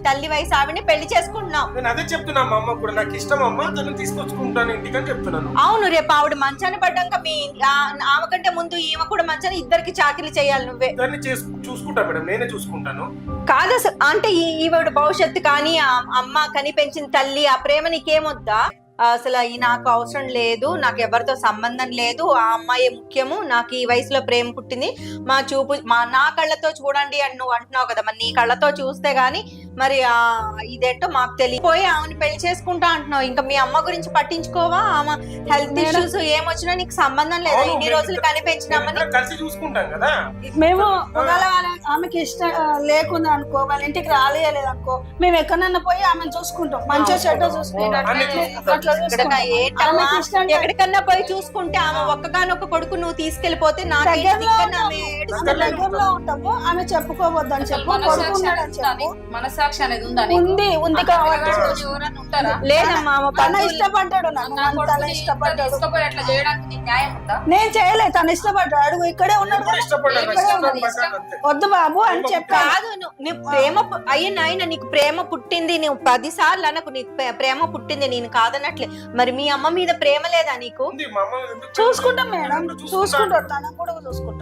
తల్లి వయసు ఆవిడని పెళ్లి చేసుకుంటున్నావు. నేను అదే చెప్తున్నా మా అమ్మ కూడా, నాకు ఇష్టం అమ్మ, తను తీసుకొచ్చుకుంటాను ఇంటికి అని చెప్తున్నాను. అవును, రేపు ఆవిడ మంచాన్ని పడ్డాక ఆమె కంటే ముందు ఈమె కూడా మంచాన్ని ఇద్దరికి చాకిరీ చేయాలి నువ్వే. దాన్ని చూసుకుంటా మేడం, నేనే చూసుకుంటాను. కాదు అంటే ఈవిడ భవిష్యత్తు కానీ ఆ అమ్మ కని పెంచిన తల్లి ఆ ప్రేమ నీకేమొద్దా? అసలు నాకు అవసరం లేదు, నాకు ఎవరితో సంబంధం లేదు, ఆ అమ్మాయి ముఖ్యము, నాకు ఈ వయసులో ప్రేమ పుట్టింది, మా చూపు నా కళ్ళతో చూడండి అని నువ్వు అంటున్నావు కదా, మరి నీ కళ్ళతో చూస్తే గాని మరి ఇదేంటో మాకు తెలియపోయి ఆమెను పెళ్లి చేసుకుంటా అంటున్నావు. ఇంకా మీ అమ్మ గురించి పట్టించుకోవా? ఆమె హెల్త్ ఇష్యూస్ ఏమొచ్చినా నీకు సంబంధం లేదు, ఇన్ని రోజులు కనిపించినామని కలిసి చూసుకుంటాం కదా మేము. ఒకవేళ ఆమెకి ఇష్టం లేకుండా అనుకో, వాళ్ళ ఇంటికి రాలేదు అనుకో, మేము ఎక్కడన్నా పోయి ఆమెను చూసుకుంటాం, మంచిగా చెడ్డ చూసుకుంటాం. ఎక్కడికన్నా పోయి చూసుకుంటే ఆమె ఒక్కగానొక్క కొడుకు నువ్వు తీసుకెళ్లిపోతే దగ్గరలో ఉంటాము, ఆమె చెప్పుకోవద్దని చెప్పు, మనసాక్షి అనేది ఉంది కాబట్టి లేదమ్మా. తన ఇష్టపడ్డాడు, తన ఇష్టపడ్డాడు, అట్లా చేయడానికి న్యాయం ఉందా? నేను చేయలేదు, తను ఇష్టపడ్డాడు, అడుగు ఇక్కడే ఉన్నాడు, వద్దు బాబు అని చెప్పాదు. నువ్వు ప్రేమ నాయన నీకు ప్రేమ పుట్టింది, నువ్వు 10 సార్లు అనకు నీకు ప్రేమ పుట్టింది, నేను కాదనట్లే. మరి మీ అమ్మ మీద ప్రేమ లేదా నీకు? చూసుకుంటాం మేడం, చూసుకుంటాం, తనకు కూడా చూసుకుంటాం.